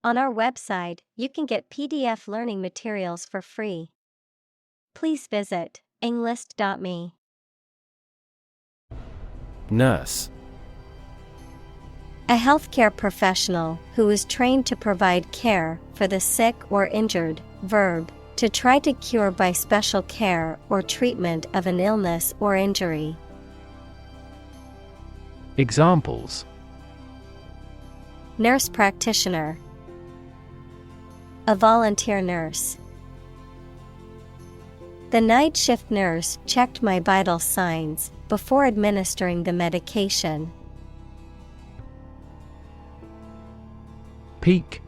On our website, you can get PDF learning materials for free. Please visit englist.me. Nurse. A healthcare professional who is trained to provide care for the sick or injured. Verb, to try to cure by special care or treatment of an illness or injury. Examples: Nurse practitioner. A volunteer nurse. The night shift nurse checked my vital signs before administering the medication. Peak.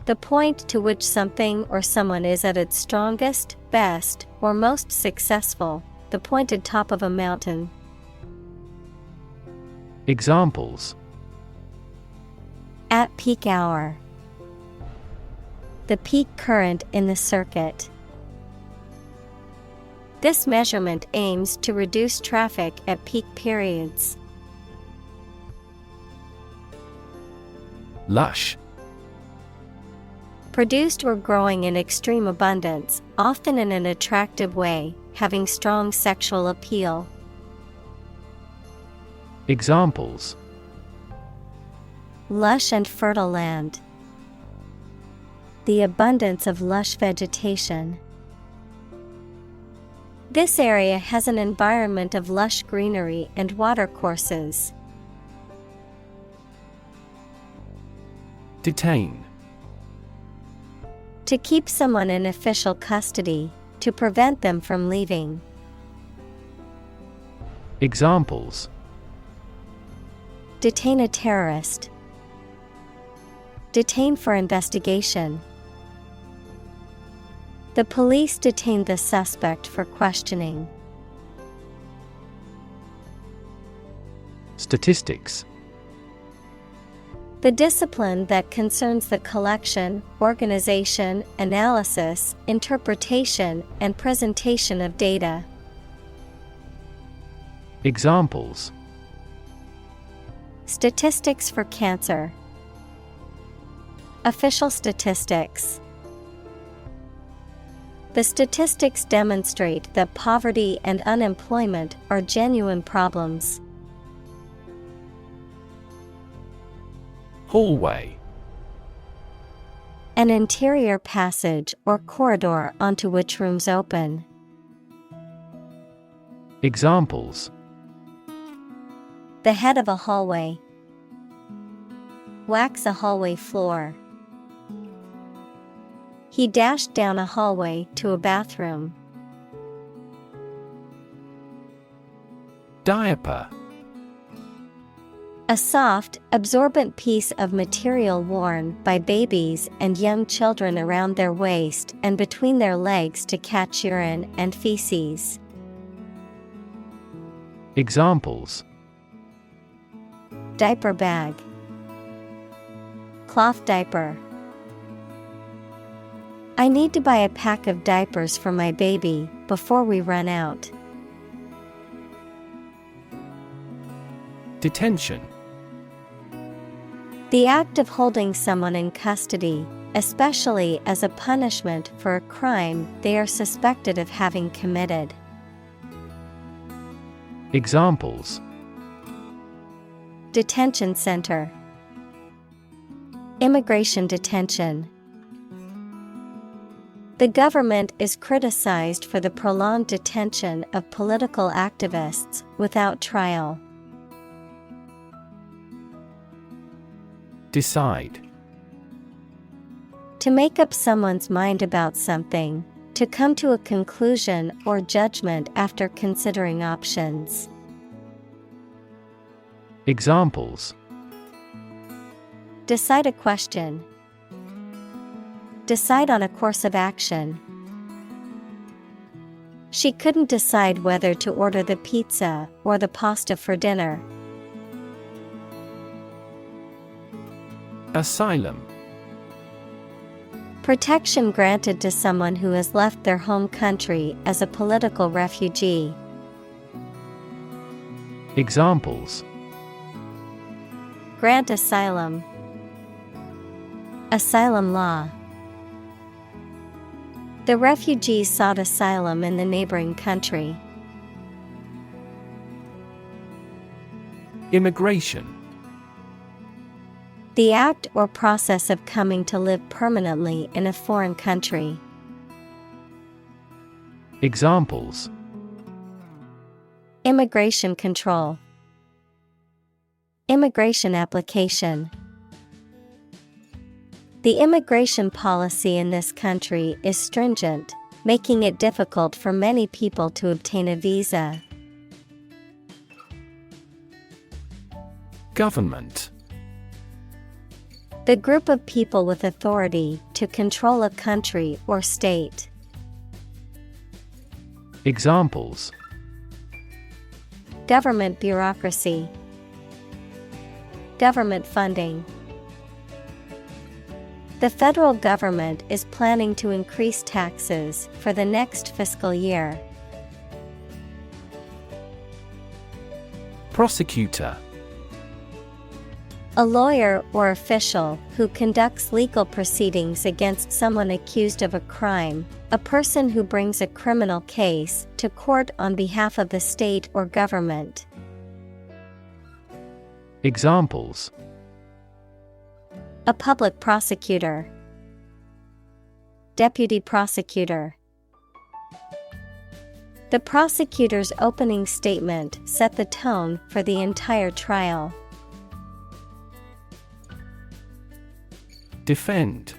The point to which something or someone is at its strongest, best, or most successful, the pointed top of a mountain. Examples: At peak hour. The peak current in the circuit. This measurement aims to reduce traffic at peak periods. Lush. Produced or growing in extreme abundance, often in an attractive way, having strong sexual appeal. Examples: Lush and fertile land. The abundance of lush vegetation. This area has an environment of lush greenery and watercourses. Detain. To keep someone in official custody, to prevent them from leaving. Examples: Detain a terrorist. Detain for investigation. The police detained the suspect for questioning. Statistics. The discipline that concerns the collection, organization, analysis, interpretation, and presentation of data. Examples: Statistics for cancer. Official statistics. The statistics demonstrate that poverty and unemployment are genuine problems. Hallway. An interior passage or corridor onto which rooms open. Examples: The head of a hallway. Wax a hallway floor. He dashed down a hallway to a bathroom. Diaper. A soft, absorbent piece of material worn by babies and young children around their waist and between their legs to catch urine and feces. Examples: Diaper bag. Cloth diaper. I need to buy a pack of diapers for my baby before we run out. Detention. The act of holding someone in custody, especially as a punishment for a crime they are suspected of having committed. Examples: Detention center. Immigration detention. The government is criticized for the prolonged detention of political activists without trial. Decide. To make up someone's mind about something, to come to a conclusion or judgment after considering options. Examples: Decide a question. Decide on a course of action. She couldn't decide whether to order the pizza or the pasta for dinner. Asylum. Protection granted to someone who has left their home country as a political refugee. Examples: Grant asylum. Asylum law. The refugees sought asylum in the neighboring country. Immigration. The act or process of coming to live permanently in a foreign country. Examples: Immigration control. Immigration application. The immigration policy in this country is stringent, making it difficult for many people to obtain a visa. Government. The group of people with authority to control a country or state. Examples: Government bureaucracy. Government funding. The federal government is planning to increase taxes for the next fiscal year. Prosecutor. A lawyer or official who conducts legal proceedings against someone accused of a crime, a person who brings a criminal case to court on behalf of the state or government. Examples: A public prosecutor. Deputy prosecutor. The prosecutor's opening statement set the tone for the entire trial. Defend.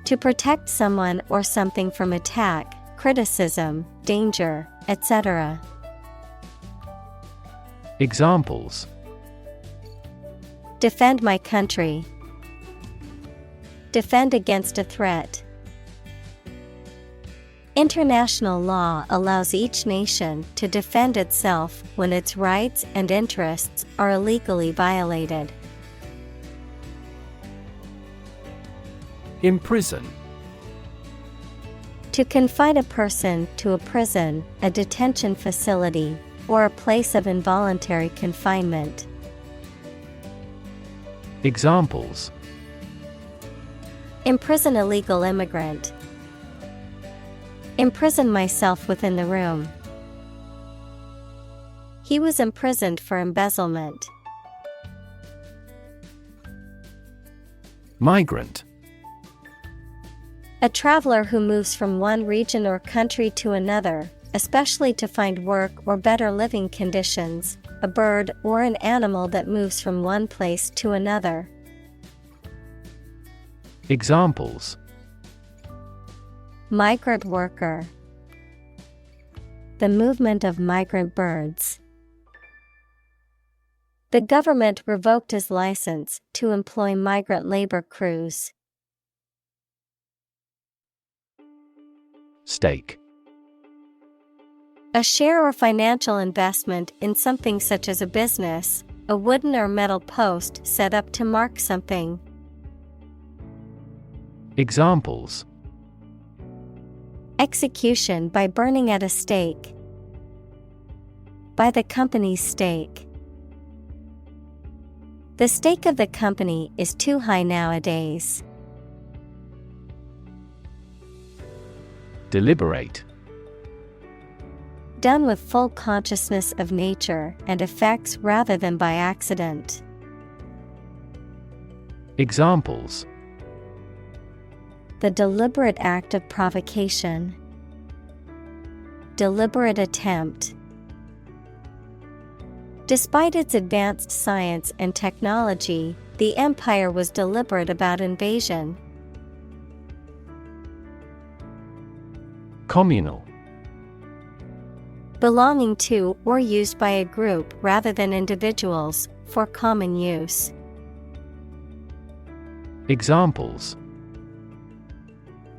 To protect someone or something from attack, criticism, danger, etc. Examples: Defend my country. Defend against a threat. International law allows each nation to defend itself when its rights and interests are illegally violated. Imprison. To confine a person to a prison, a detention facility, or a place of involuntary confinement. Examples: Imprison illegal immigrant. Imprison myself within the room. He was imprisoned for embezzlement. Migrant. A traveler who moves from one region or country to another, especially to find work or better living conditions, a bird or an animal that moves from one place to another. Examples: Migrant worker. The movement of migrant birds. The government revoked his license to employ migrant labor crews. Stake. A share or financial investment in something such as a business, a wooden or metal post set up to mark something. Examples: Execution by burning at a stake. By the company's stake. The stake of the company is too high nowadays. Deliberate. Done with full consciousness of nature and effects rather than by accident. Examples: The deliberate act of provocation. Deliberate attempt. Despite its advanced science and technology, the empire was deliberate about invasion. Communal. Belonging to or used by a group rather than individuals, for common use. Examples: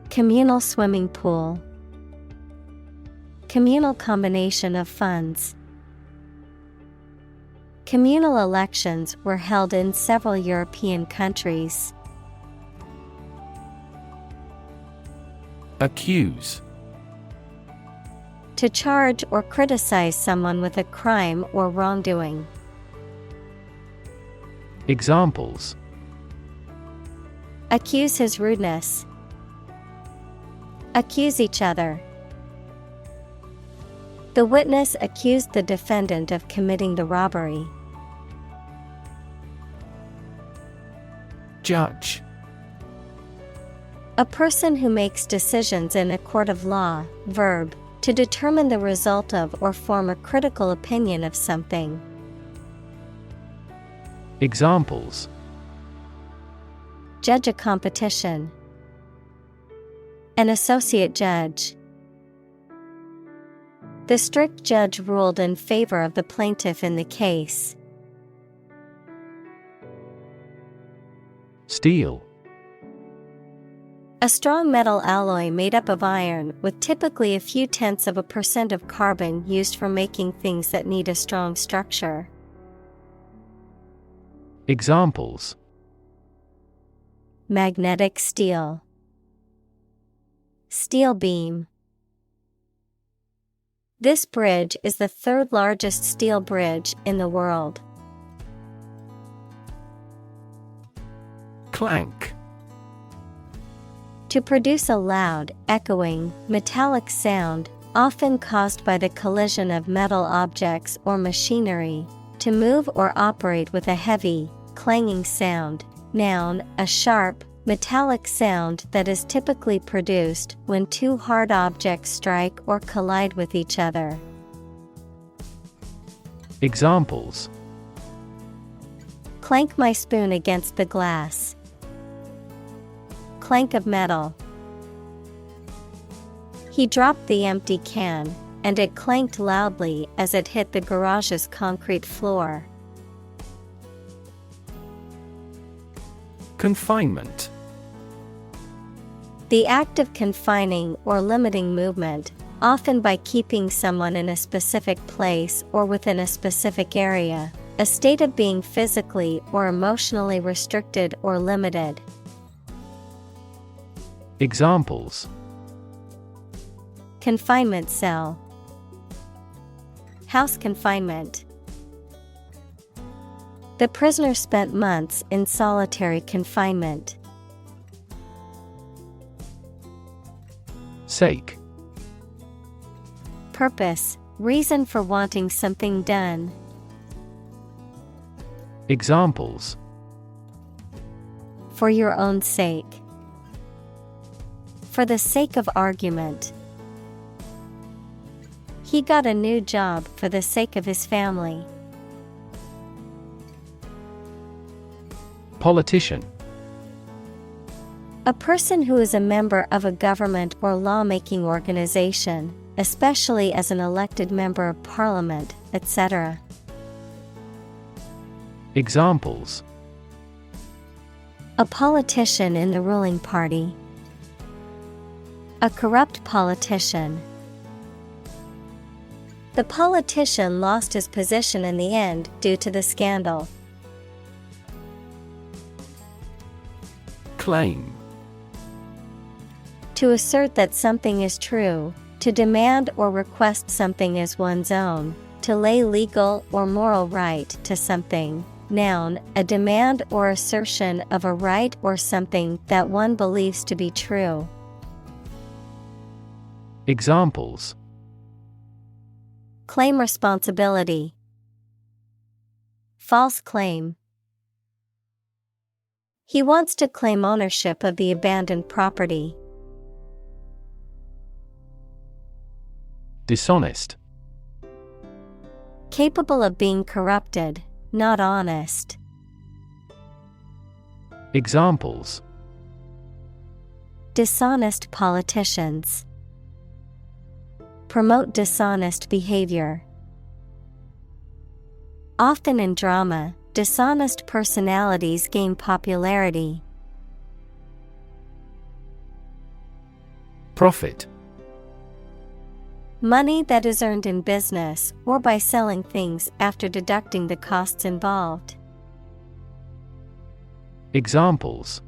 Communal swimming pool. Communal combination of funds. Communal elections were held in several European countries. Accuse. To charge or criticize someone with a crime or wrongdoing. Examples: Accuse his rudeness. Accuse each other. The witness accused the defendant of committing the robbery. Judge. A person who makes decisions in a court of law. Verb, to determine the result of or form a critical opinion of something. Examples: Judge a competition. An associate judge. The strict judge ruled in favor of the plaintiff in the case. Steel. A strong metal alloy made up of iron with typically a few tenths of a % of carbon used for making things that need a strong structure. Examples: Magnetic steel. Steel beam. This bridge is the third largest steel bridge in the world. Clank. To produce a loud, echoing, metallic sound, often caused by the collision of metal objects or machinery. To move or operate with a heavy, clanging sound. Noun, a sharp, metallic sound that is typically produced when two hard objects strike or collide with each other. Examples: Clank my spoon against the glass. Clank of metal. He dropped the empty can, and it clanked loudly as it hit the garage's concrete floor. Confinement. The act of confining or limiting movement, often by keeping someone in a specific place or within a specific area. A state of being physically or emotionally restricted or limited. Examples: Confinement cell. House confinement. The prisoner spent months in solitary confinement. Sake. Purpose, reason for wanting something done. Examples: For your own sake. For the sake of argument. He got a new job for the sake of his family. Politician. A person who is a member of a government or lawmaking organization, especially as an elected member of parliament, etc. Examples: A politician in the ruling party. A corrupt politician. The politician lost his position in the end due to the scandal. Claim. To assert that something is true, to demand or request something as one's own, to lay legal or moral right to something. Noun, a demand or assertion of a right or something that one believes to be true. Examples: Claim responsibility. False claim. He wants to claim ownership of the abandoned property. Dishonest. Capable of being corrupted, not honest. Examples: Dishonest politicians. Promote dishonest behavior. Often in drama, dishonest personalities gain popularity. Profit. Money that is earned in business or by selling things after deducting the costs involved. Examples: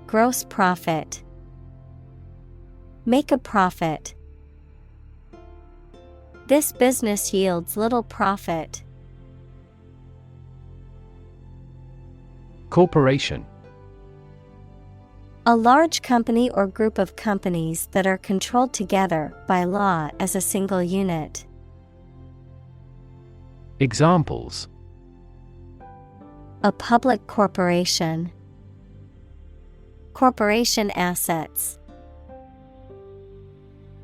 Gross profit. Make a profit. This business yields little profit. Corporation. A large company or group of companies that are controlled together by law as a single unit. Examples: A public corporation. Corporation assets.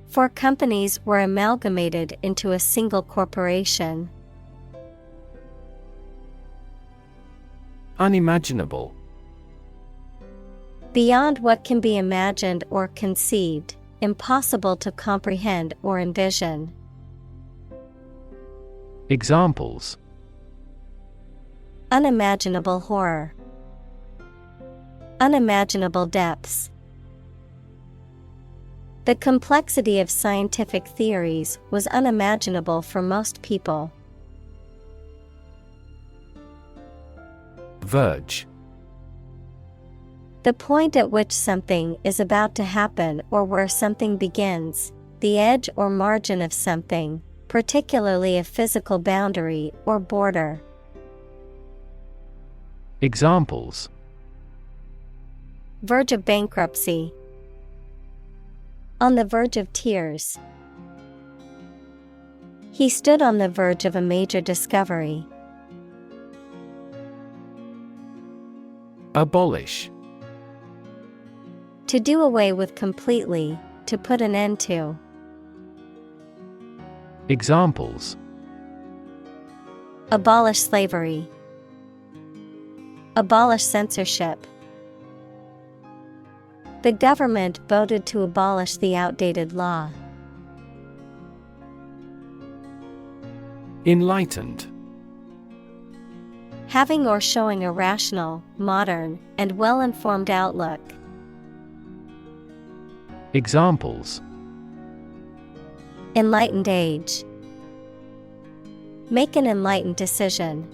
4 companies were amalgamated into a single corporation. Unimaginable. Beyond what can be imagined or conceived, impossible to comprehend or envision. Examples: Unimaginable horror. Unimaginable depths. The complexity of scientific theories was unimaginable for most people. Verge. The point at which something is about to happen or where something begins, the edge or margin of something, particularly a physical boundary or border. Examples: Verge of bankruptcy. On the verge of tears. He stood on the verge of a major discovery. Abolish. To do away with completely, to put an end to. Examples: Abolish slavery. Abolish censorship. The government voted to abolish the outdated law. Enlightened. Having or showing a rational, modern, and well-informed outlook. Examples: Enlightened age. Make an enlightened decision.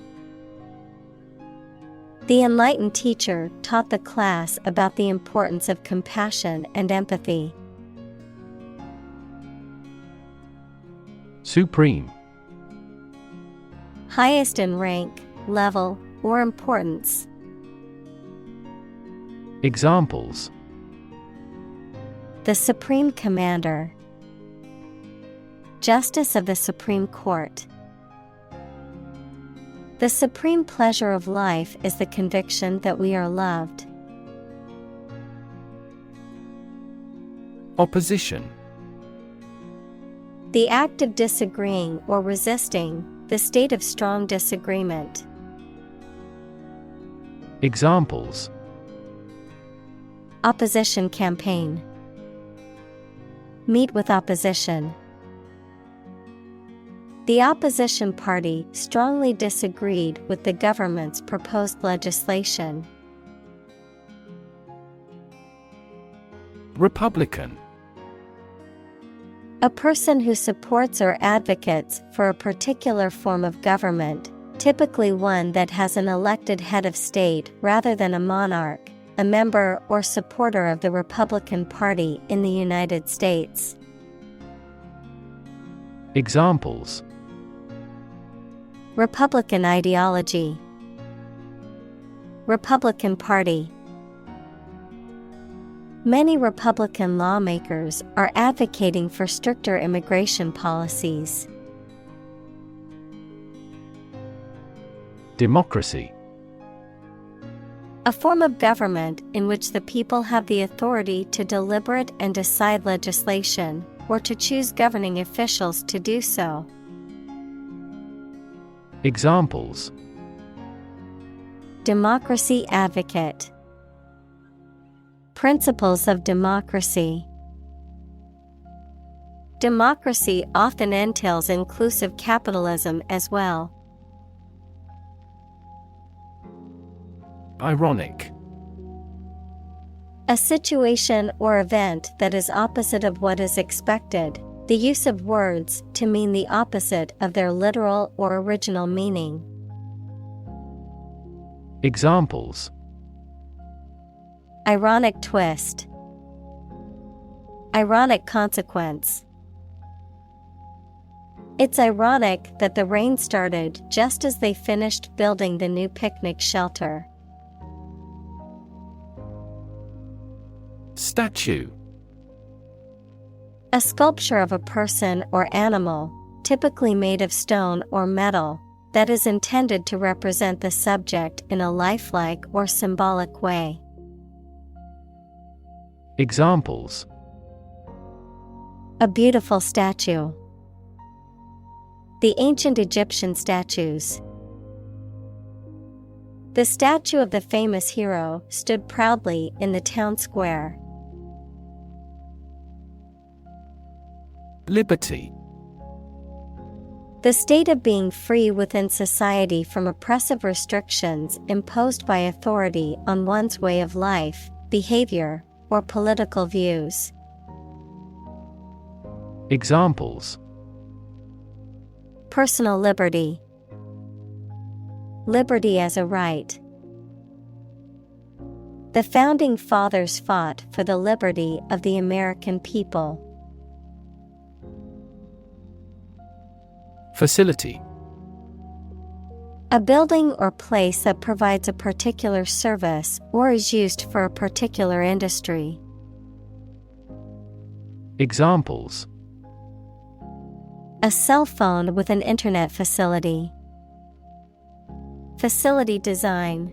The enlightened teacher taught the class about the importance of compassion and empathy. Supreme. Highest in rank, level, or importance. Examples: The Supreme Commander. Justice of the Supreme Court. The supreme pleasure of life is the conviction that we are loved. Opposition. The act of disagreeing or resisting, the state of strong disagreement. Examples: Opposition campaign. Meet with opposition. The opposition party strongly disagreed with the government's proposed legislation. Republican. A person who supports or advocates for a particular form of government, typically one that has an elected head of state rather than a monarch, a member or supporter of the Republican Party in the United States. Examples: Republican ideology. Republican Party. Many Republican lawmakers are advocating for stricter immigration policies. Democracy. A form of government in which the people have the authority to deliberate and decide legislation, or to choose governing officials to do so. Examples: Democracy advocate. Principles of democracy. Democracy often entails inclusive capitalism as well. Ironic. A situation or event that is opposite of what is expected, the use of words to mean the opposite of their literal or original meaning. Examples: Ironic twist. Ironic consequence. It's ironic that the rain started just as they finished building the new picnic shelter. Statue. A sculpture of a person or animal, typically made of stone or metal, that is intended to represent the subject in a lifelike or symbolic way. Examples: A beautiful statue. The ancient Egyptian statues. The statue of the famous hero stood proudly in the town square. Liberty. The state of being free within society from oppressive restrictions imposed by authority on one's way of life, behavior, or political views. Examples: Personal liberty. Liberty as a right. The founding fathers fought for the liberty of the American people. Facility. A building or place that provides a particular service or is used for a particular industry. Examples: A cell phone with an internet facility. Facility design.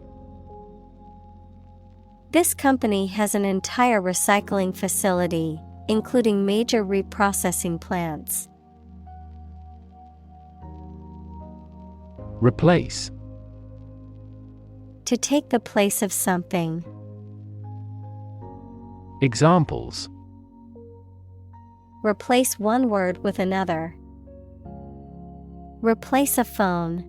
This company has an entire recycling facility, including major reprocessing plants. Replace. To take the place of something. Examples: Replace one word with another. Replace a phone.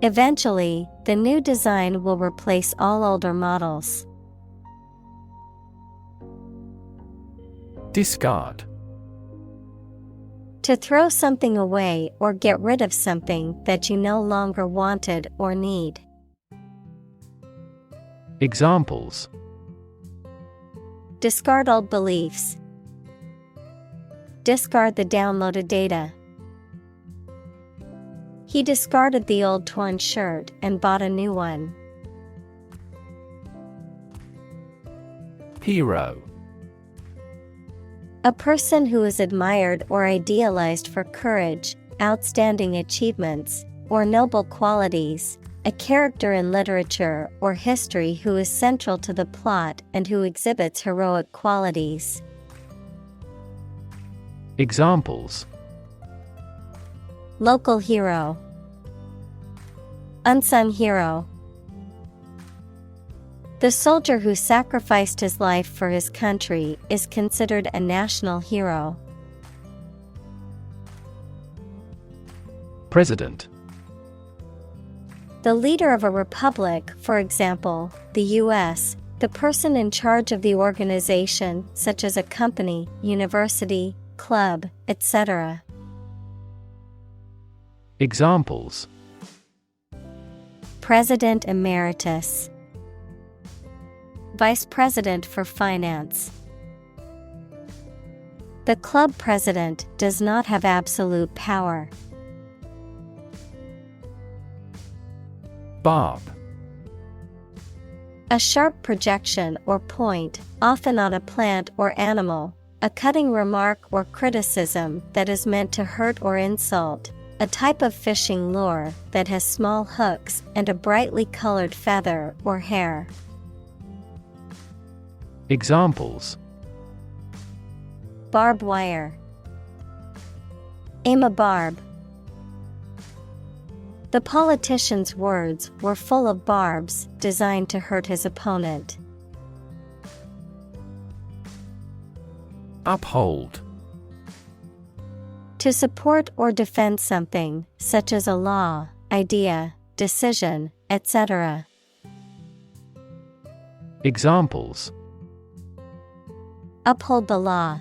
Eventually, the new design will replace all older models. Discard. To throw something away or get rid of something that you no longer wanted or need. Examples: Discard old beliefs. Discard the downloaded data. He discarded the old torn shirt and bought a new one. Hero. A person who is admired or idealized for courage, outstanding achievements, or noble qualities, a character in literature or history who is central to the plot and who exhibits heroic qualities. Examples: Local hero. Unsung hero. The soldier who sacrificed his life for his country is considered a national hero. President. The leader of a republic, for example, the U.S., the person in charge of the organization, such as a company, university, club, etc. Examples: President Emeritus. Vice President for Finance. The club president does not have absolute power. Barb. A sharp projection or point, often on a plant or animal, a cutting remark or criticism that is meant to hurt or insult, a type of fishing lure that has small hooks and a brightly colored feather or hair. Examples: Barbed wire. Aim a barb. The politician's words were full of barbs designed to hurt his opponent. Uphold. To support or defend something, such as a law, idea, decision, etc. Examples: Uphold the law.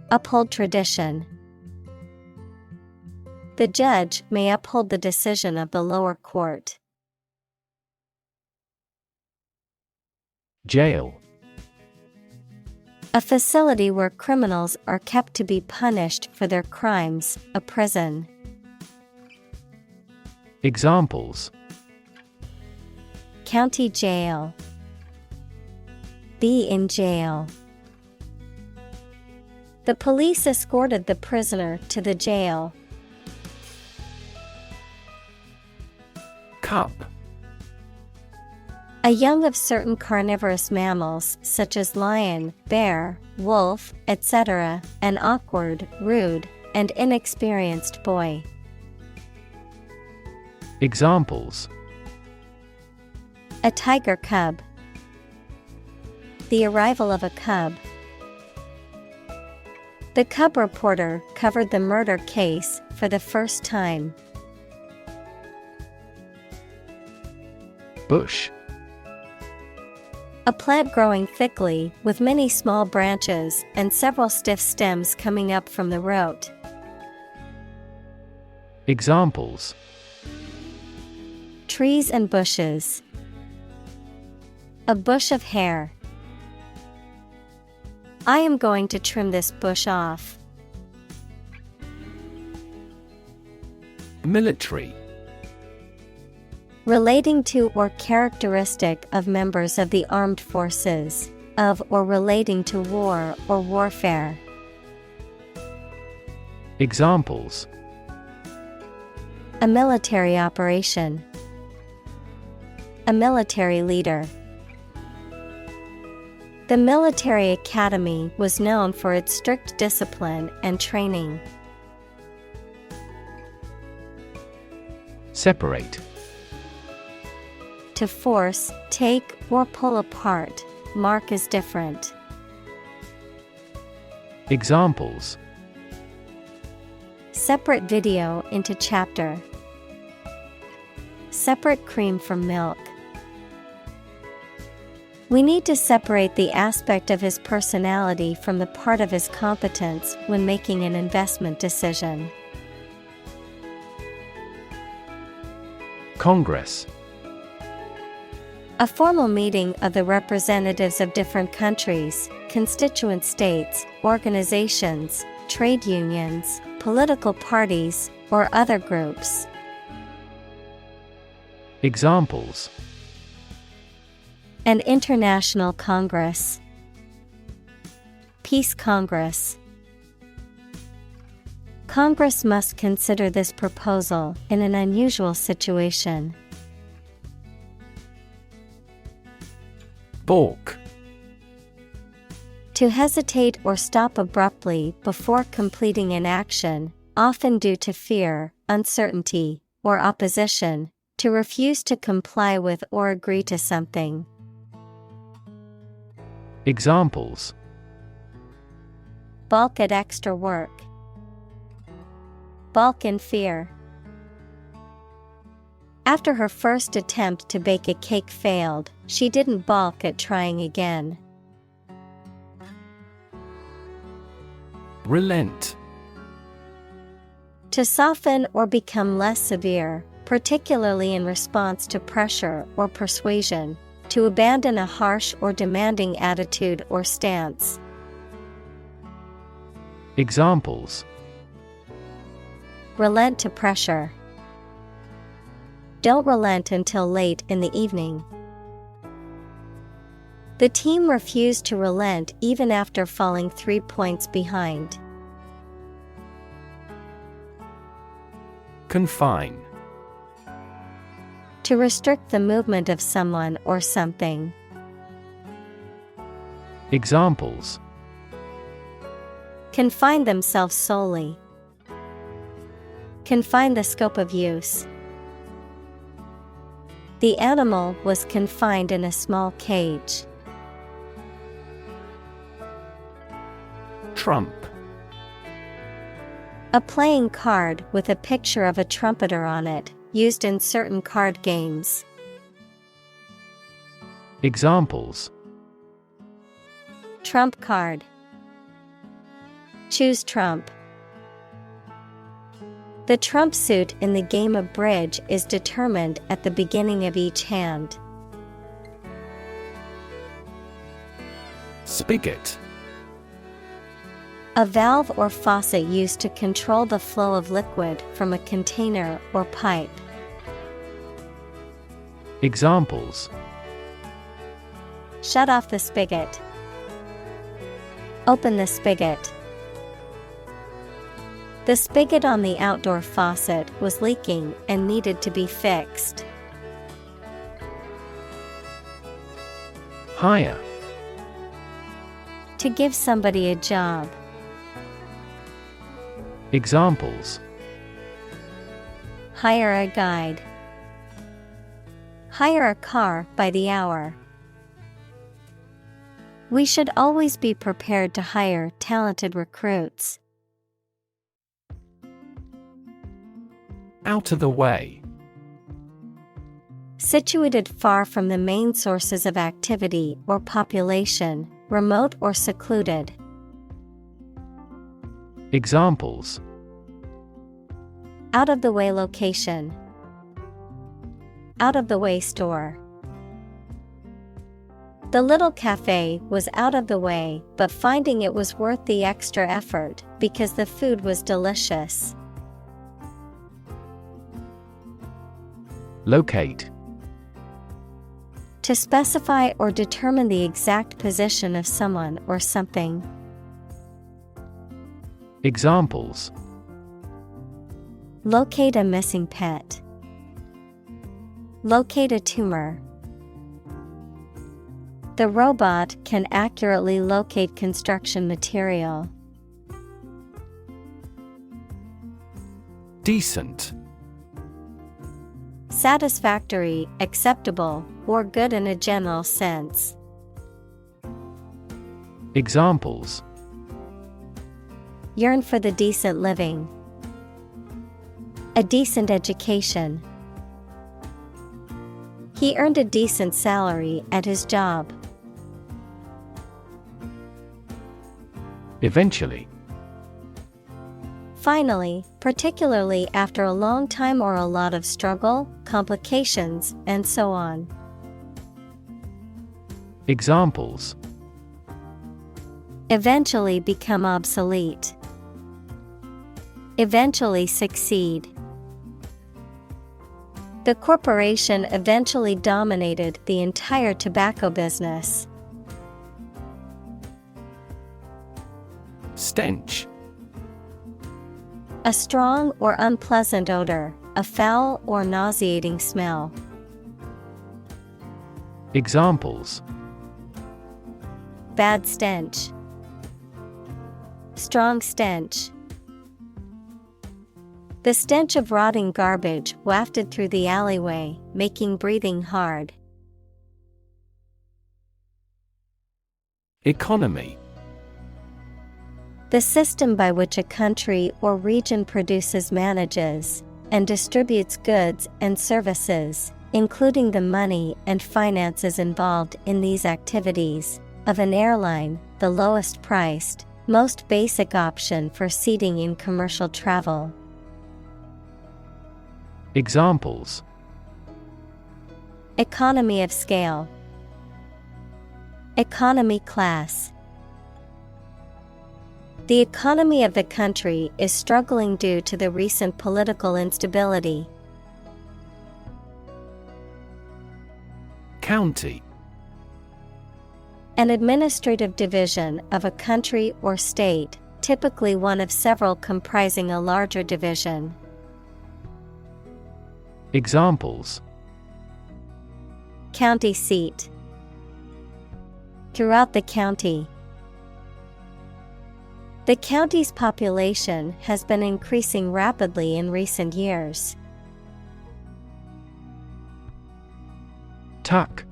Uphold tradition. The judge may uphold the decision of the lower court. Jail. A facility where criminals are kept to be punished for their crimes, a prison. Examples: County jail. Be in jail. The police escorted the prisoner to the jail. Cub. A young of certain carnivorous mammals such as lion, bear, wolf, etc., an awkward, rude, and inexperienced boy. Examples: A tiger cub. The arrival of a cub. The cub reporter covered the murder case for the first time. Bush. A plant growing thickly with many small branches and several stiff stems coming up from the root. Examples: Trees and bushes. A bush of hair. I am going to trim this bush off. Military. Relating to or characteristic of members of the armed forces, of or relating to war or warfare. Examples: A military operation. A military leader. The military academy was known for its strict discipline and training. Separate. To force, take, or pull apart, mark as different. Examples: Separate video into chapter. Separate cream from milk. We need to separate the aspect of his personality from the part of his competence when making an investment decision. Congress. A formal meeting of the representatives of different countries, constituent states, organizations, trade unions, political parties, or other groups. Examples: An international congress. Peace Congress. Congress must consider this proposal in an unusual situation. Balk. To hesitate or stop abruptly before completing an action, often due to fear, uncertainty, or opposition, to refuse to comply with or agree to something. Examples: Balk at extra work. Balk in fear. After her first attempt to bake a cake failed, she didn't balk at trying again. Relent. To soften or become less severe, particularly in response to pressure or persuasion. To abandon a harsh or demanding attitude or stance. Examples: Relent to pressure. Don't relent until late in the evening. The team refused to relent even after falling 3 points behind. Confine. To restrict the movement of someone or something. Examples: Confine themselves solely. Confine the scope of use. The animal was confined in a small cage. Trump. A playing card with a picture of a trumpeter on it, used in certain card games. Examples: Trump card. Choose trump. The trump suit in the game of bridge is determined at the beginning of each hand. Spigot. A valve or faucet used to control the flow of liquid from a container or pipe. Examples: Shut off the spigot. Open the spigot. The spigot on the outdoor faucet was leaking and needed to be fixed. Hire. To give somebody a job. Examples: Hire a guide. Hire a car by the hour. We should always be prepared to hire talented recruits. Out of the way. Situated far from the main sources of activity or population, remote or secluded. Examples: Out of the way location. Out of the way store. The little cafe was out of the way, but finding it was worth the extra effort because the food was delicious. Locate. To specify or determine the exact position of someone or something. Examples: Locate a missing pet. Locate a tumor. The robot can accurately locate construction material. Decent. Satisfactory, acceptable, or good in a general sense. Examples: Yearn for the decent living. A decent education. He earned a decent salary at his job. Eventually. Finally, particularly after a long time or a lot of struggle, complications, and so on. Examples: Eventually become obsolete. Eventually succeed. The corporation eventually dominated the entire tobacco business. Stench. A strong or unpleasant odor, a foul or nauseating smell. Examples: Bad stench. Strong stench. The stench of rotting garbage wafted through the alleyway, making breathing hard. Economy. The system by which a country or region produces, manages, and distributes goods and services, including the money and finances involved in these activities, of an airline, the lowest priced, most basic option for seating in commercial travel. Examples: Economy of scale. Economy class. The economy of the country is struggling due to the recent political instability. County. An administrative division of a country or state, typically one of several comprising a larger division. Examples: County seat. Throughout the county. The county's population has been increasing rapidly in recent years. Tuck.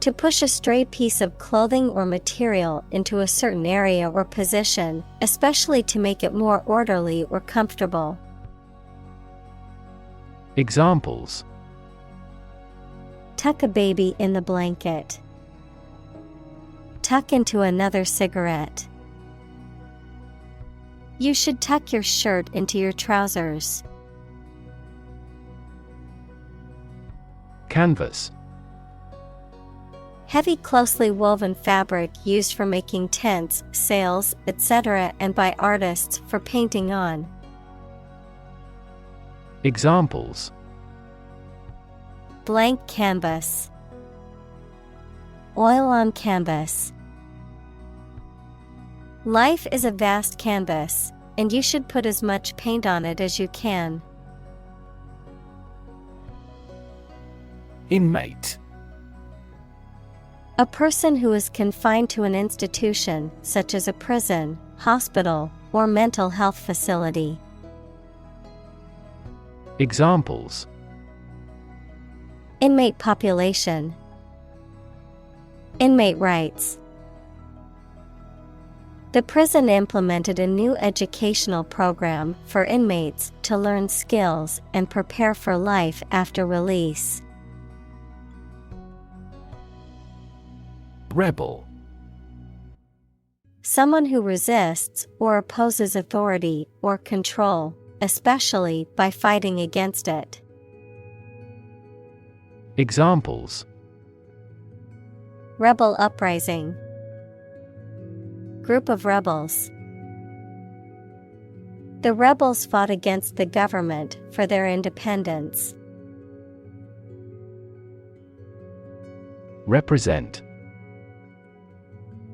To push a stray piece of clothing or material into a certain area or position, especially to make it more orderly or comfortable. Examples: Tuck a baby in the blanket. Tuck into another cigarette. You should tuck your shirt into your trousers. Canvas. Heavy, closely woven fabric used for making tents, sails, etc., and by artists for painting on. Examples: Blank canvas. Oil on canvas. Life is a vast canvas, and you should put as much paint on it as you can. Inmate. A person who is confined to an institution, such as a prison, hospital, or mental health facility. Examples: Inmate population. Inmate rights. The prison implemented a new educational program for inmates to learn skills and prepare for life after release. Rebel. Someone who resists or opposes authority or control, especially by fighting against it. Examples: Rebel uprising. Group of rebels. The rebels fought against the government for their independence. Represent.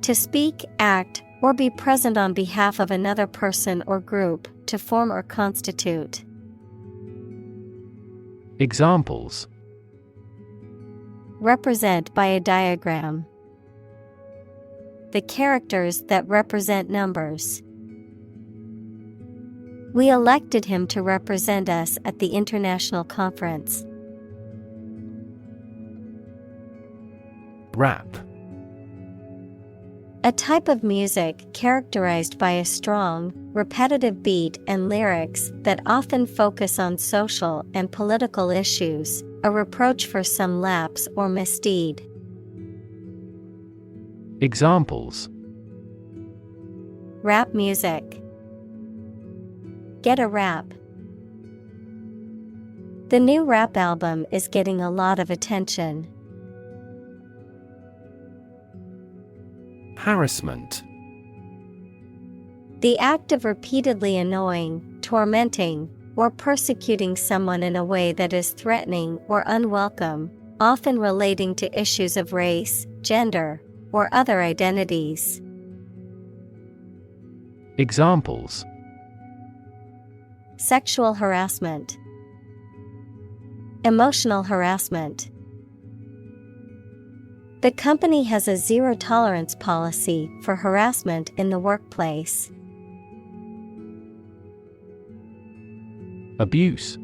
To speak, act, or be present on behalf of another person or group, to form or constitute. Examples: Represent by a diagram. The characters that represent numbers. We elected him to represent us at the international conference. Rap. A type of music characterized by a strong, repetitive beat and lyrics that often focus on social and political issues, a reproach for some lapse or misdeed. Examples: Rap music. Get a rap. The new rap album is getting a lot of attention. Harassment. The act of repeatedly annoying, tormenting, or persecuting someone in a way that is threatening or unwelcome, often relating to issues of race, gender, or other identities. Examples: Sexual harassment. Emotional harassment. The company has a zero-tolerance policy for harassment in the workplace. Abuse.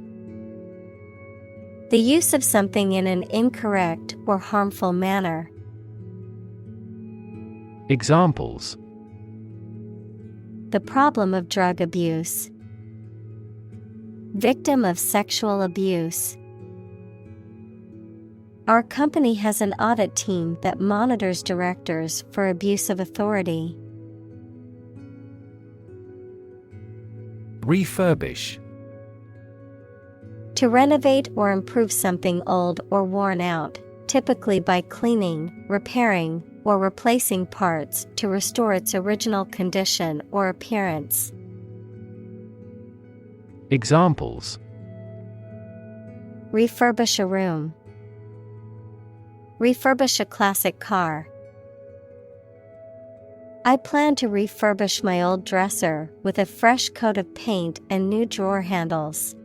The use of something in an incorrect or harmful manner. Examples: The problem of drug abuse. Victim of sexual abuse. Our company has an audit team that monitors directors for abuse of authority. Refurbish. To renovate or improve something old or worn out, typically by cleaning, repairing, or replacing parts to restore its original condition or appearance. Examples: Refurbish a room. Refurbish a classic car. I plan to refurbish my old dresser with a fresh coat of paint and new drawer handles.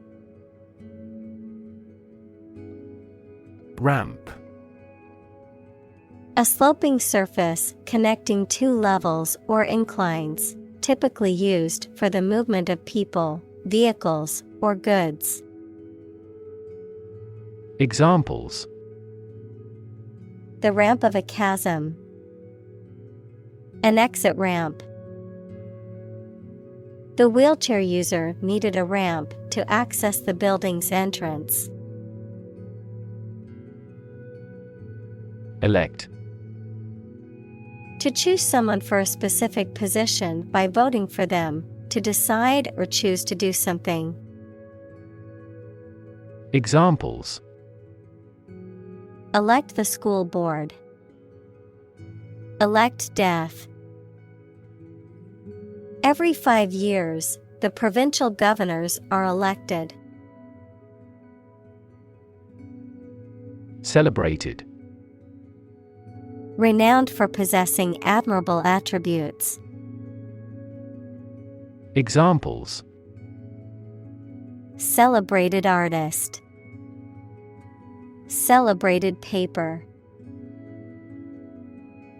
Ramp. A sloping surface connecting two levels or inclines, typically used for the movement of people, vehicles, or goods. Examples: The ramp of a chasm. An exit ramp. The wheelchair user needed a ramp to access the building's entrance. Elect. To choose someone for a specific position by voting for them, to decide or choose to do something. Examples: Elect the school board. Elect death. Every 5 years, the provincial governors are elected. Celebrated. Renowned for possessing admirable attributes. Examples: Celebrated artist. Celebrated paper.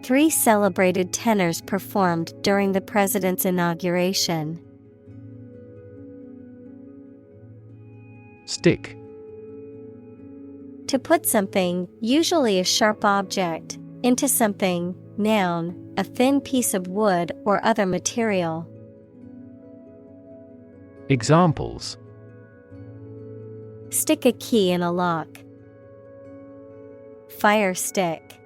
3 celebrated tenors performed during the president's inauguration. Stick. To put something, usually a sharp object, into something, noun, a thin piece of wood or other material. Examples: Stick a key in a lock. Fire stick.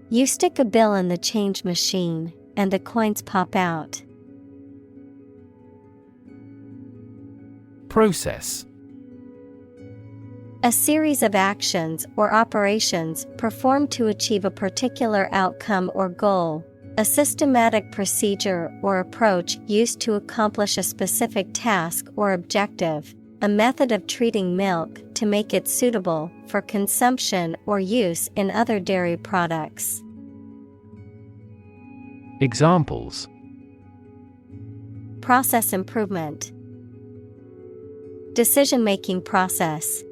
You stick a bill in the change machine, and the coins pop out. Process. A series of actions or operations performed to achieve a particular outcome or goal, a systematic procedure or approach used to accomplish a specific task or objective, a method of treating milk to make it suitable for consumption or use in other dairy products. Examples: Process improvement. Decision-making process.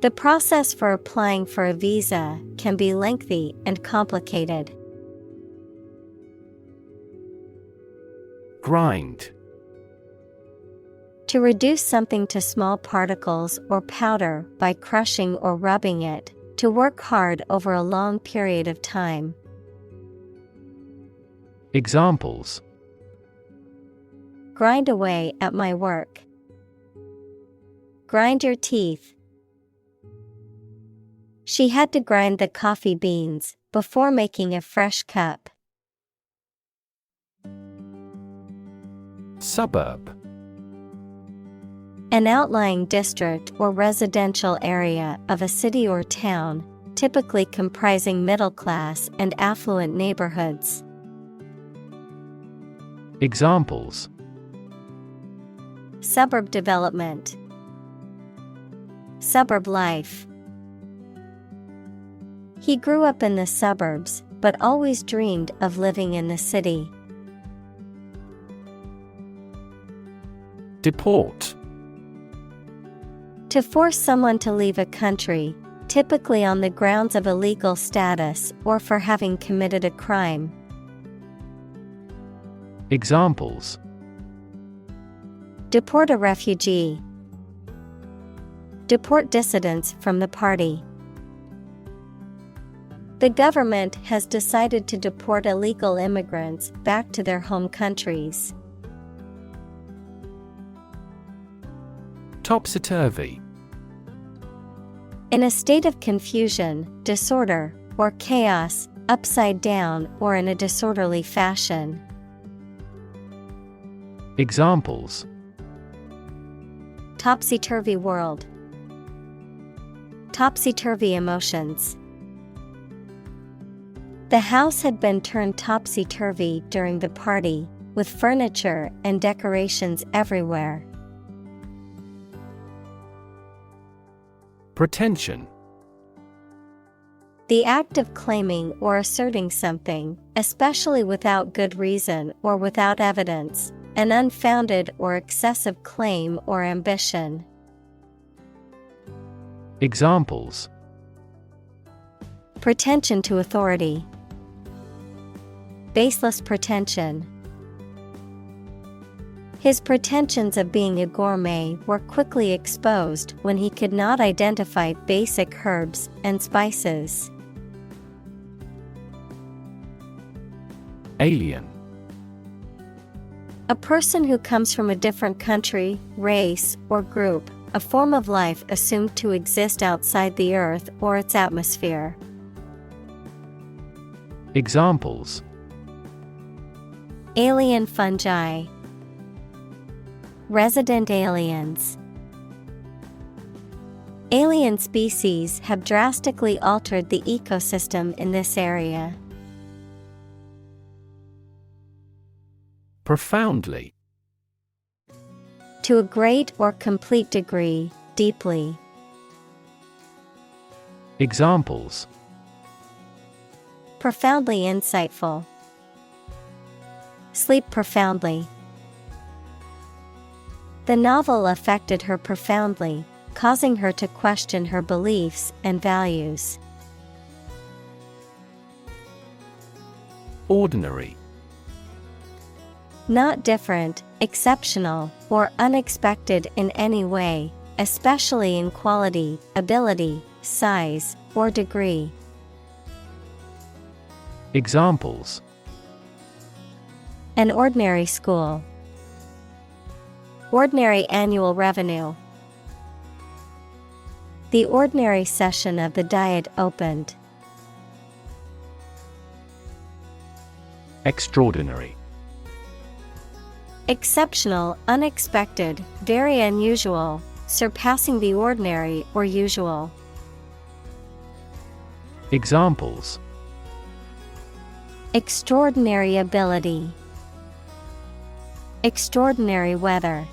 The process for applying for a visa can be lengthy and complicated. Grind. To reduce something to small particles or powder by crushing or rubbing it, to work hard over a long period of time. Examples: Grind away at my work. Grind your teeth. She had to grind the coffee beans before making a fresh cup. Suburb. An outlying district or residential area of a city or town, typically comprising middle-class and affluent neighborhoods. Examples: Suburb development. Suburb life. He grew up in the suburbs, but always dreamed of living in the city. Deport. To force someone to leave a country, typically on the grounds of illegal status or for having committed a crime. Examples: Deport a refugee. Deport dissidents from the party. The government has decided to deport illegal immigrants back to their home countries. Topsy-turvy. In a state of confusion, disorder, or chaos, upside down or in a disorderly fashion. Examples: Topsy-turvy world. Topsy-turvy emotions. The house had been turned topsy-turvy during the party, with furniture and decorations everywhere. Pretension. The act of claiming or asserting something, especially without good reason or without evidence, an unfounded or excessive claim or ambition. Examples: Pretension to authority. Baseless pretension. His pretensions of being a gourmet were quickly exposed when he could not identify basic herbs and spices. Alien. A person who comes from a different country, race, or group, a form of life assumed to exist outside the Earth or its atmosphere. Examples: Alien fungi. Resident aliens. Alien species have drastically altered the ecosystem in this area. Profoundly. To a great or complete degree, deeply. Examples: profoundly insightful, sleep profoundly. The novel affected her profoundly, causing her to question her beliefs and values. Ordinary. Not different, exceptional, or unexpected in any way, especially in quality, ability, size, or degree. Examples: an ordinary school, ordinary annual revenue. The ordinary session of the Diet opened. Extraordinary. Exceptional, unexpected, very unusual, surpassing the ordinary or usual. Examples: extraordinary ability, extraordinary weather.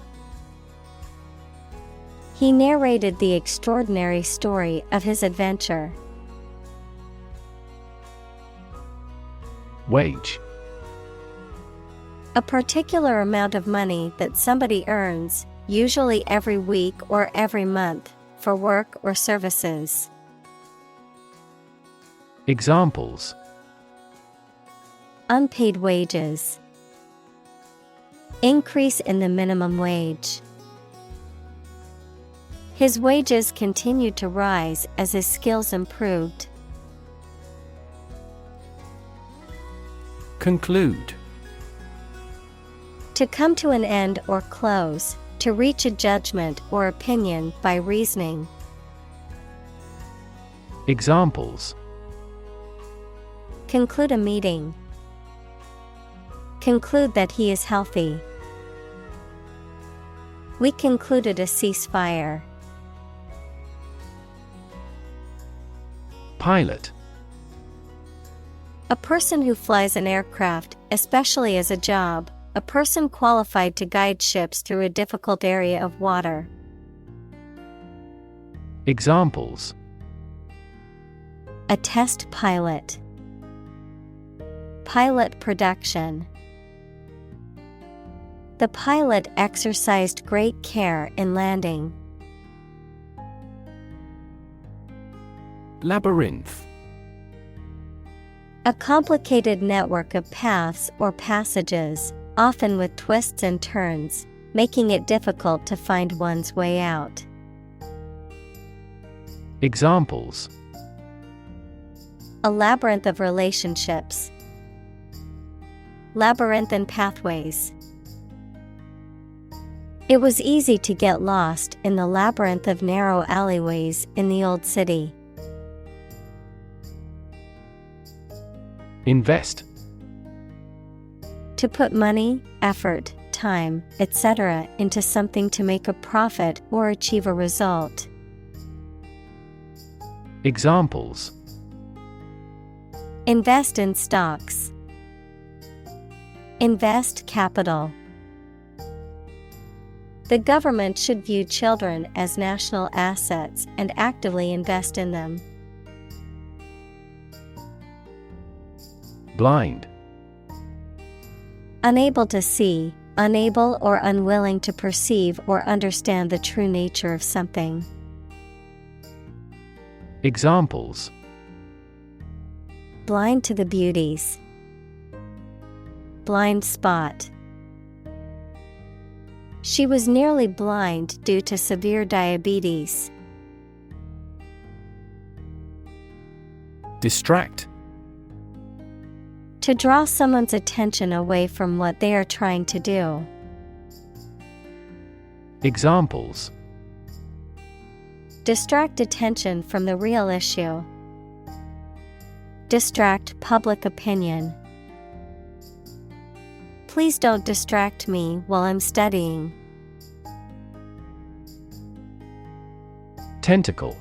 He narrated the extraordinary story of his adventure. Wage. A particular amount of money that somebody earns, usually every week or every month, for work or services. Examples: unpaid wages, increase in the minimum wage. His wages continued to rise as his skills improved. Conclude. To come to an end or close, to reach a judgment or opinion by reasoning. Examples: conclude a meeting, conclude that he is healthy. We concluded a ceasefire. Pilot. A person who flies an aircraft, especially as a job, a person qualified to guide ships through a difficult area of water. Examples: a test pilot, pilot production. The pilot exercised great care in landing. Labyrinth. A complicated network of paths or passages, often with twists and turns, making it difficult to find one's way out. Examples: a labyrinth of relationships, labyrinthine pathways. It was easy to get lost in the labyrinth of narrow alleyways in the old city. Invest. To put money, effort, time, etc. into something to make a profit or achieve a result. Examples: invest in stocks, invest capital. The government should view children as national assets and actively invest in them. Blind. Unable to see, unable or unwilling to perceive or understand the true nature of something. Examples: blind to the beauties, blind spot. She was nearly blind due to severe diabetes. Distract. To draw someone's attention away from what they are trying to do. Examples: distract attention from the real issue. Distract public opinion. Please don't distract me while I'm studying. Tentacle.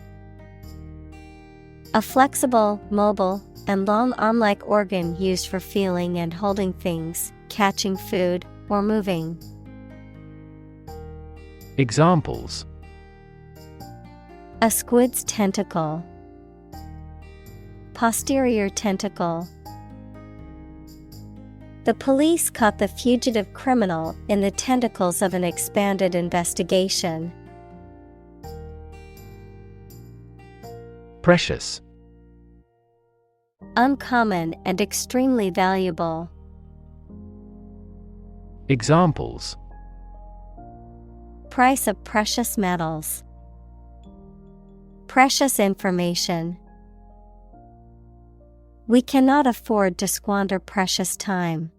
A flexible, mobile, and long arm-like organ used for feeling and holding things, catching food, or moving. Examples: a squid's tentacle, posterior tentacle. The police caught the fugitive criminal in the tentacles of an expanded investigation. Precious. Uncommon and extremely valuable. Examples: Price of precious metals. Precious information. We cannot afford to squander precious time.